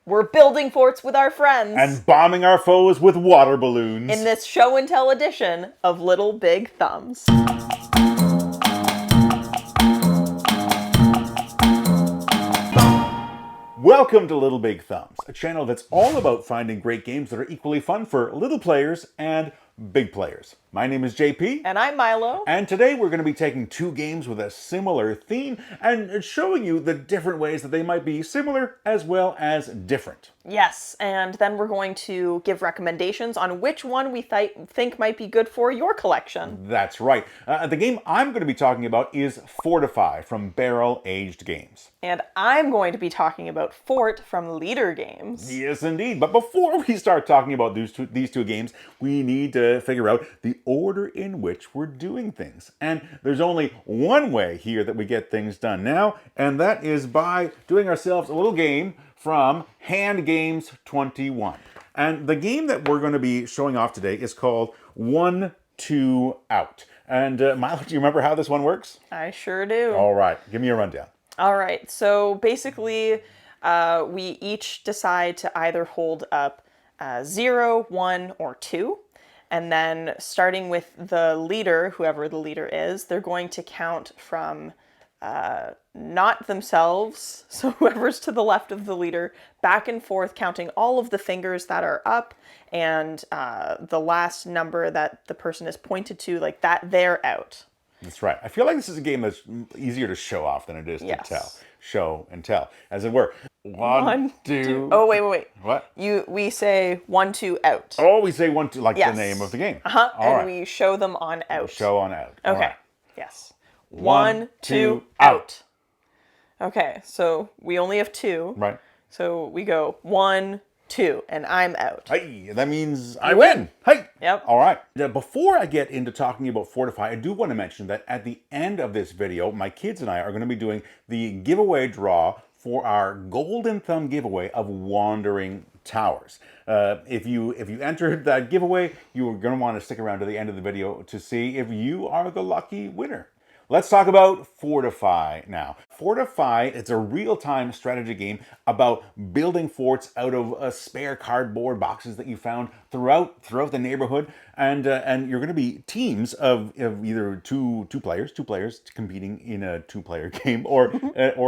We're building forts with our friends. And bombing our foes with water balloons. In this show and tell edition of Little Big Thumbs. Welcome to Little Big Thumbs, a channel that's all about finding great games that are equally fun for little players and big players. My name is JP. And I'm Milo. And today we're going to be taking two games with a similar theme and showing you the different ways that they might be similar as well as different. Yes, and then we're going to give recommendations on which one we think might be good for your collection. That's right. The game I'm going to be talking about is Fortify from Barrel Aged Games. And I'm going to be talking about Fort from Leader Games. Yes, indeed. But before we start talking about these two games, we need to figure out the order in which we're doing things. And there's only one way here that we get things done now, and that is by doing ourselves a little game from Hand Games 21. And the game that we're going to be showing off today is called 1, 2, Out. And Milo, do you remember how this one works? I sure do. All right, give me a rundown. All right, so basically we each decide to either hold up 0, 1, or 2. And then starting with the leader, whoever the leader is, they're going to count from not themselves, so whoever's to the left of the leader, back and forth, counting all of the fingers that are up, and the last number that the person is pointed to, like that, they're out. That's right. I feel like this is a game that's easier to show off than it is to tell. Show and tell, as it were. One, two. Oh, wait. What? We say 1, 2, out. Oh, we say 1, 2, like the name of the game. And we show them on out. Show on out. Okay. Right. Yes. 1, 2, out. Okay, so we only have 2. Right. So we go 1, 2, and I'm out. Hey, that means I win. Hey. Yep. All right. Now, before I get into talking about Fortify, I do want to mention that at the end of this video, my kids and I are going to be doing the giveaway draw for our Golden Thumb giveaway of Wandering Towers. If you entered that giveaway, you are going to want to stick around to the end of the video to see if you are the lucky winner. Let's talk about Fortify now. Fortify, it's a real-time strategy game about building forts out of spare cardboard boxes that you found throughout the neighborhood, and you're going to be teams of either two players competing in a two-player game, or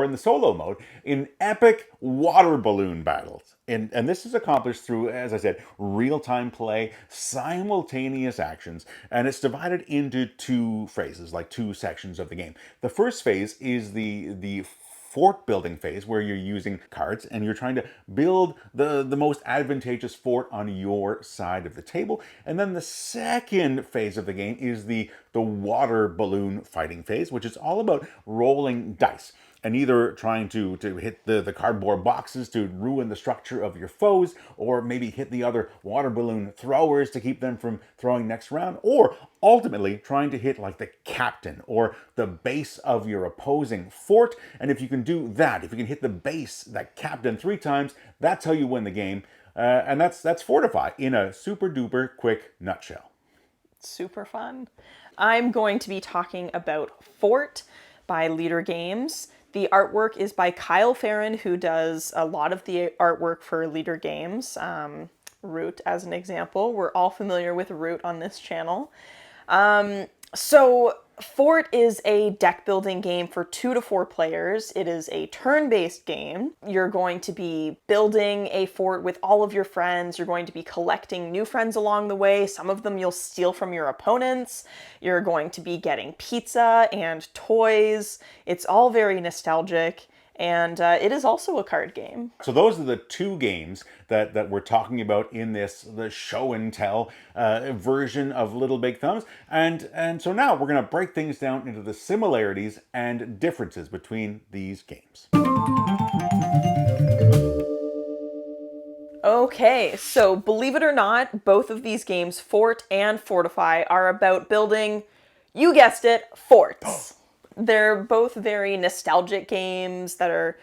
in the solo mode in epic water balloon battles. And this is accomplished through, as I said, real-time play, simultaneous actions, and it's divided into two phases, like two sections of the game. The first phase is the fort building phase, where you're using cards and you're trying to build the most advantageous fort on your side of the table. And then the second phase of the game is the water balloon fighting phase, which is all about rolling dice and either trying to hit the cardboard boxes to ruin the structure of your foes, or maybe hit the other water balloon throwers to keep them from throwing next round, or ultimately trying to hit like the captain or the base of your opposing fort. And if you can do that, if you can hit the base, that captain 3 times, that's how you win the game. And that's Fortify in a super duper quick nutshell. Super fun. I'm going to be talking about Fort by Leader Games. The artwork is by Ferrin, who does a lot of the artwork for Leader Games. Root, as an example. We're all familiar with Root on this channel. So Fort is a deck building game for 2 to 4 players. It is a turn-based game. You're going to be building a fort with all of your friends. You're going to be collecting new friends along the way. Some of them you'll steal from your opponents. You're going to be getting pizza and toys. It's all very nostalgic. And it is also a card game. So those are the two games that we're talking about in the show and tell version of Little Big Thumbs. And so now we're going to break things down into the similarities and differences between these games. Okay, so believe it or not, both of these games, Fort and Fortify, are about building, you guessed it, forts. They're both very nostalgic games that are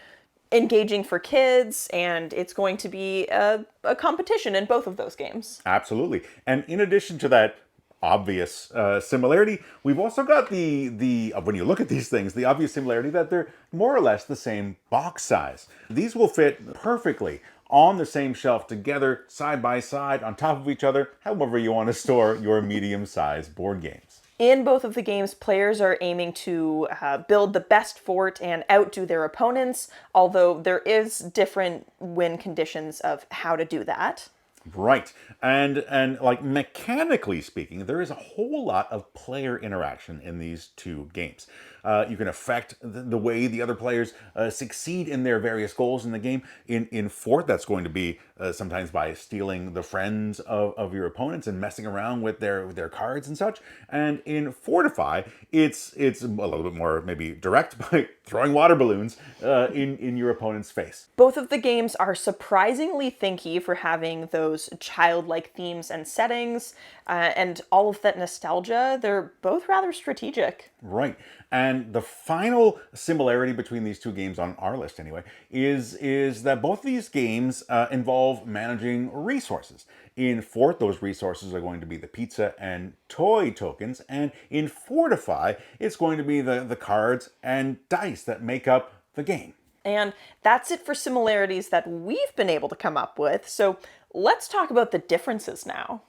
engaging for kids, and it's going to be a competition in both of those games. Absolutely. And in addition to that obvious similarity, we've also got the when you look at these things, the obvious similarity that they're more or less the same box size. These will fit perfectly on the same shelf together, side by side, on top of each other, however you want to store your medium-sized board games. In both of the games, players are aiming to build the best fort and outdo their opponents, although there is different win conditions of how to do that. Right. And like mechanically speaking, there is a whole lot of player interaction in these two games. You can affect the way the other players succeed in their various goals in the game. In Fort, that's going to be sometimes by stealing the friends of your opponents and messing around with their cards and such. And in Fortify, it's a little bit more maybe direct by throwing water balloons in your opponent's face. Both of the games are surprisingly thinky for having those childlike themes and settings, and all of that nostalgia. They're both rather strategic. Right. And the final similarity between these two games on our list anyway is that both these games involve managing resources. In Fort, those resources are going to be the pizza and toy tokens, and in Fortify, it's going to be the cards and dice that make up the game. And that's it for similarities that we've been able to come up with. So let's talk about the differences now.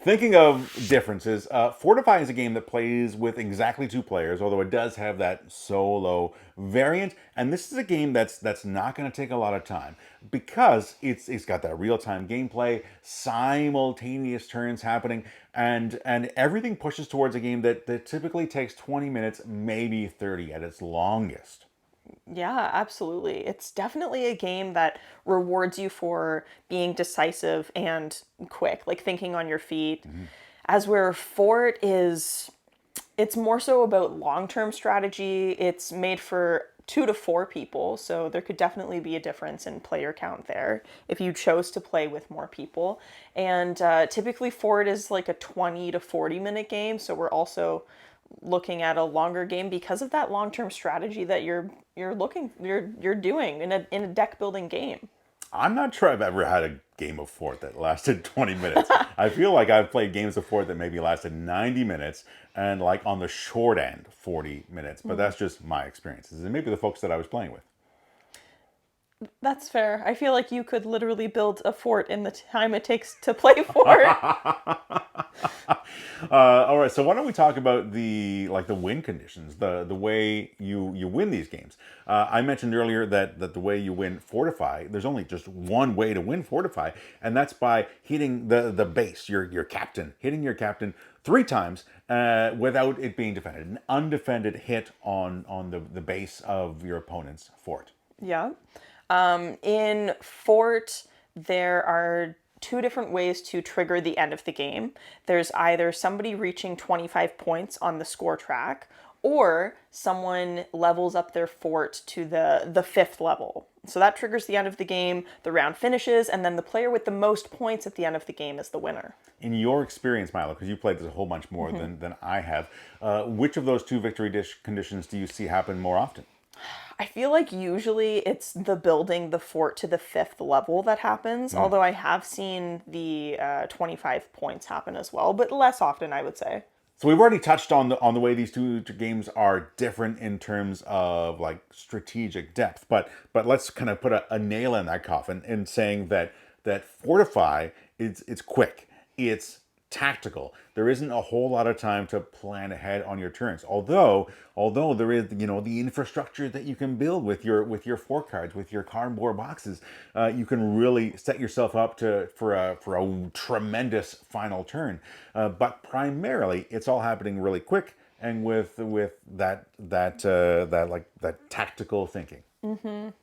Thinking of differences, Fortify is a game that plays with exactly two players, although it does have that solo variant. And this is a game that's not going to take a lot of time because it's got that real-time gameplay, simultaneous turns happening, and everything pushes towards a game that typically takes 20 minutes, maybe 30 at its longest. Yeah, absolutely. It's definitely a game that rewards you for being decisive and quick, like thinking on your feet. As where Fort is, it's more so about long-term strategy. It's made for 2 to 4 people, so there could definitely be a difference in player count there if you chose to play with more people. And typically Fort is like a 20 to 40 minute game, so we're also looking at a longer game because of that long-term strategy that you're doing in a deck building game. I'm not sure I've ever had a game of Fort that lasted 20 minutes. I feel like I've played games of Fort that maybe lasted 90 minutes and like on the short end 40 minutes, but that's just my experiences and maybe the folks that I was playing with. That's fair. I feel like you could literally build a fort in the time it takes to play Fort. All right, so why don't we talk about the win conditions, the way you win these games. I mentioned earlier that the way you win Fortify, there's only just one way to win Fortify, and that's by hitting the base, your captain, hitting your captain 3 times without it being defended. An undefended hit on the base of your opponent's fort. Yeah. In Fort, there are 2 different ways to trigger the end of the game. There's either somebody reaching 25 points on the score track, or someone levels up their fort to the 5th level. So that triggers the end of the game, the round finishes, and then the player with the most points at the end of the game is the winner. In your experience, Milo, because you played this a whole bunch more than I have, which of those 2 victory conditions do you see happen more often? I feel like usually it's the building the fort to the 5th level that happens, although I have seen the 25 points happen as well, but less often, I would say. So we've already touched on the way these two games are different in terms of like strategic depth, but let's kind of put a nail in that coffin in saying that Fortify it's quick, it's tactical. There isn't a whole lot of time to plan ahead on your turns. Although there is the infrastructure that you can build with your fort cards, with your cardboard boxes, you can really set yourself up for a tremendous final turn. But primarily, it's all happening really quick and with that tactical thinking.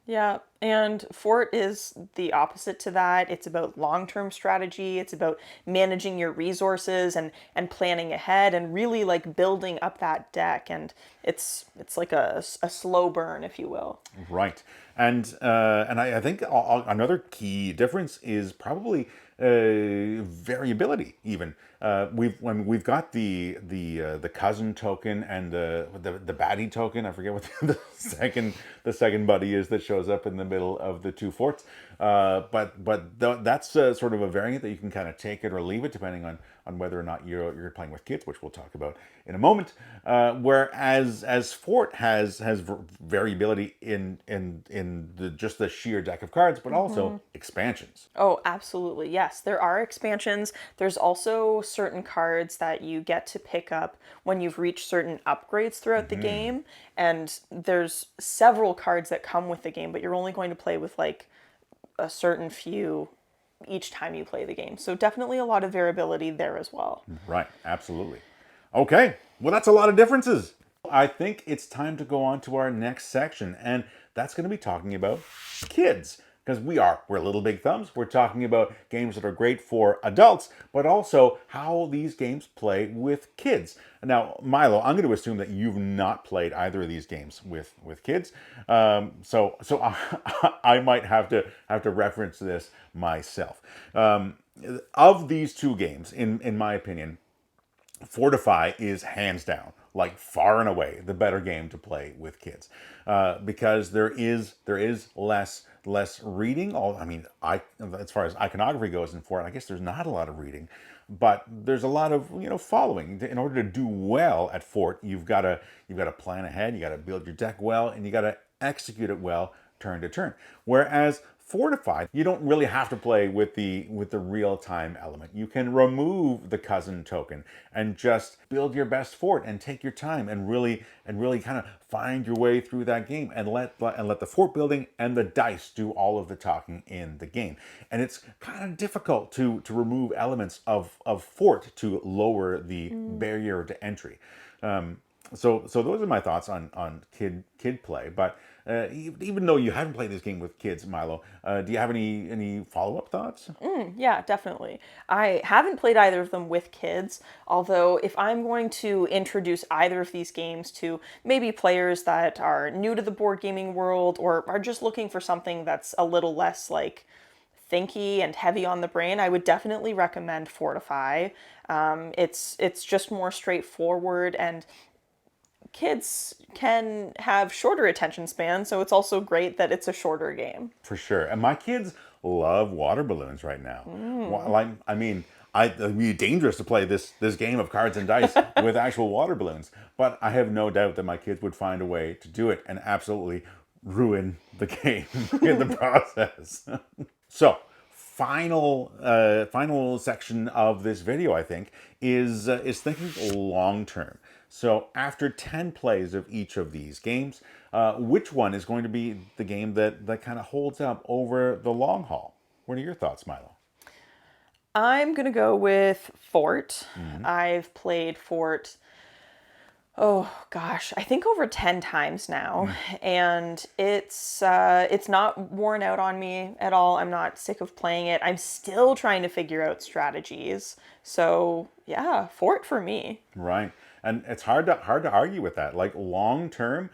Yeah, and Fort is the opposite to that. It's about long-term strategy. It's about managing your resources and planning ahead and really like building up that deck. And it's like a slow burn, if you will. Right, and I think another key difference is probably variability. Even we've got the cousin token and the baddie token. I forget what the second buddy is that shows up in the middle of the 2 forts. That's sort of a variant that you can kind of take it or leave it depending on whether or not you're playing with kids, which we'll talk about in a moment. Whereas as Fort has variability in just the sheer deck of cards, but also expansions. Oh, absolutely. Yes, there are expansions. There's also certain cards that you get to pick up when you've reached certain upgrades throughout the game. And there's several cards that come with the game, but you're only going to play with like a certain few each time you play the game. So definitely a lot of variability there as well. Right, absolutely. Okay, well, that's a lot of differences. I think it's time to go on to our next section, and that's going to be talking about kids. Because we're Little Big Thumbs. We're talking about games that are great for adults, but also how these games play with kids. Now, Milo, I'm going to assume that you've not played either of these games with kids, so I might have to reference this myself. Of these two games, in my opinion, Fortify is hands down, like far and away, the better game to play with kids, because there is less reading. As far as iconography goes in Fort, I guess there's not a lot of reading, but there's a lot of following. In order to do well at Fort, you've got to plan ahead, you got to build your deck well, and you got to execute it well turn to turn. Whereas Fortify, you don't really have to play with the real-time element. You can remove the cousin token and just build your best fort and take your time and really kind of find your way through that game and let the fort building and the dice do all of the talking in the game. And it's kind of difficult to remove elements of fort to lower the barrier to entry. So those are my thoughts on kid play. But even though you haven't played this game with kids, Milo, do you have any follow-up thoughts? Yeah, definitely. I haven't played either of them with kids, although if I'm going to introduce either of these games to maybe players that are new to the board gaming world or are just looking for something that's a little less like thinky and heavy on the brain, I would definitely recommend Fortify. It's just more straightforward, and kids can have shorter attention spans, so it's also great that it's a shorter game. For sure. And my kids love water balloons right now. It'd be dangerous to play this game of cards and dice with actual water balloons. But I have no doubt that my kids would find a way to do it and absolutely ruin the game in the process. So, final section of this video, I think, is thinking long term. So after 10 plays of each of these games, which one is going to be the game that kind of holds up over the long haul? What are your thoughts, Milo? I'm going to go with Fort. I've played Fort, oh gosh, I think over 10 times now. And it's not worn out on me at all. I'm not sick of playing it. I'm still trying to figure out strategies. So yeah, Fort for me. Right. And it's hard to argue with that. Like long term,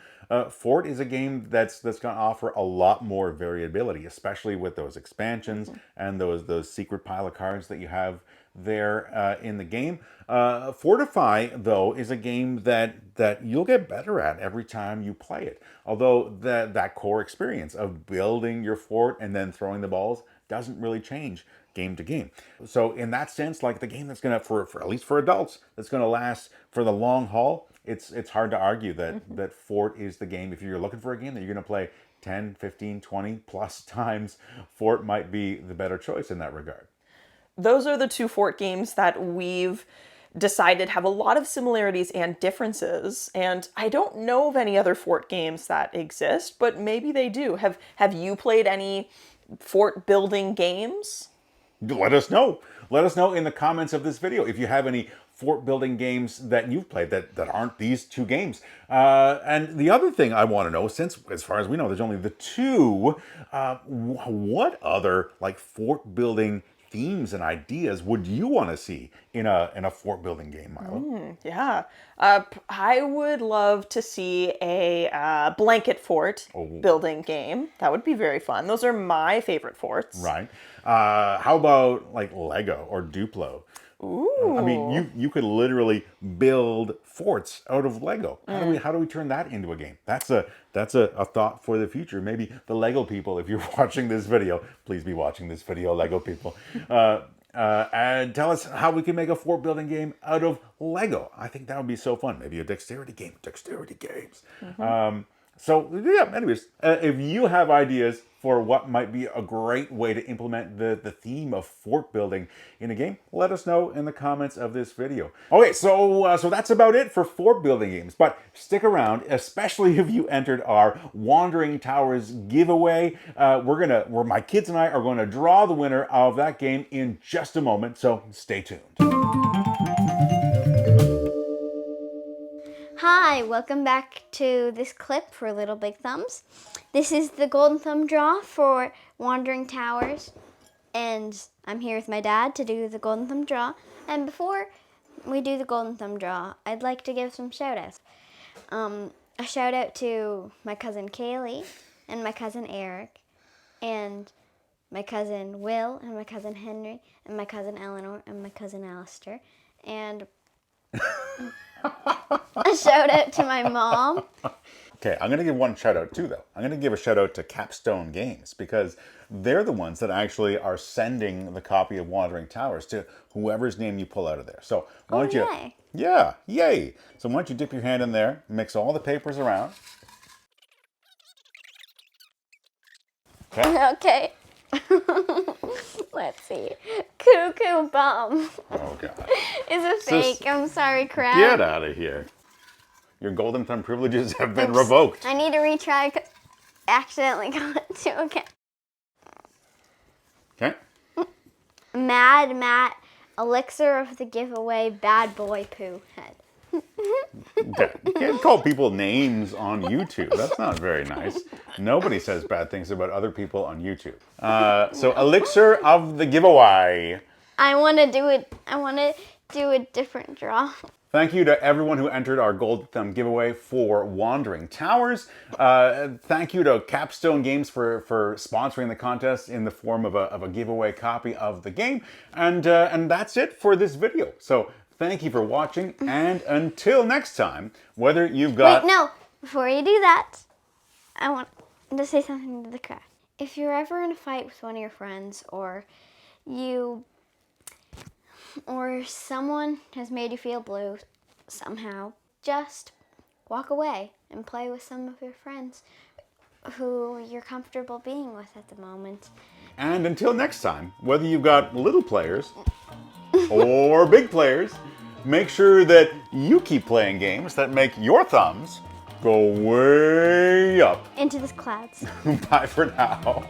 Fort is a game that's going to offer a lot more variability, especially with those expansions and those secret pile of cards that you have there in the game. Fortify, though, is a game that you'll get better at every time you play it. Although that core experience of building your fort and then throwing the balls doesn't really change game to game. So in that sense, like the game that's going to, for at least for adults, that's going to last for the long haul, it's hard to argue that Fort is the game. If you're looking for a game that you're going to play 10, 15, 20 plus times, Fort might be the better choice in that regard. Those are the two Fort games that we've decided have a lot of similarities and differences. And I don't know of any other Fort games that exist, but maybe they do. Have you played any fort building games? Let us know. Let us know in the comments of this video if you have any fort building games that you've played that aren't these two games. And the other thing I want to know, since as far as we know, there's only the two, what other like fort building themes and ideas would you want to see in a fort building game, Milo? Yeah. I would love to see a blanket fort building game. That would be very fun. Those are my favorite forts. Right. How about like Lego or Duplo? Ooh. I mean, you could literally build forts out of Lego. How do we turn that into a game? That's a thought for the future. Maybe the Lego people, if you're watching this video, please be watching this video, Lego people. And tell us how we can make a fort building game out of Lego. I think that would be so fun. Maybe a dexterity game. Dexterity games. So yeah, anyways, if you have ideas for what might be a great way to implement the theme of fort building in a game, let us know in the comments of this video. Okay, so that's about it for fort building games. But stick around, especially if you entered our Wandering Towers giveaway. My kids and I are going to draw the winner of that game in just a moment. So stay tuned. Hi, welcome back to this clip for Little Big Thumbs. This is the Golden Thumb draw for Wandering Towers, and I'm here with my dad to do the Golden Thumb draw. And before we do the Golden Thumb draw, I'd like to give some shout-outs. A shout-out to my cousin Kaylee, and my cousin Eric, and my cousin Will, and my cousin Henry, and my cousin Eleanor, and my cousin Alistair, and a shout out to my mom. Okay, I'm going to give one shout out too, though. I'm going to give a shout out to Capstone Games because they're the ones that actually are sending the copy of Wandering Towers to whoever's name you pull out of there. So why don't you? Yay. Yeah, yay! So why don't you dip your hand in there, mix all the papers around. Okay. Okay. Let's see. Cuckoo Bum Oh God. is a fake. I'm sorry, crap. Get out of here. Your Golden Thumb privileges have been Oops. revoked. I need to retry because accidentally got to. Okay. Okay. Mad Matt, Elixir of the Giveaway, Bad Boy Poo Head. Okay. You can't call people names on YouTube. That's not very nice. Nobody says bad things about other people on YouTube. So Elixir of the Giveaway. I want to do a different draw. Thank you to everyone who entered our Golden Thumb giveaway for Wandering Towers. Thank you to Capstone Games for sponsoring the contest in the form of a giveaway copy of the game. And that's it for this video. So thank you for watching, and until next time, whether you've got... Wait, no. Before you do that, I want to say something to the crowd. If you're ever in a fight with one of your friends, or someone has made you feel blue somehow, just walk away and play with some of your friends who you're comfortable being with at the moment. And until next time, whether you've got little players or big players, make sure that you keep playing games that make your thumbs go way up. Into the clouds. Bye for now.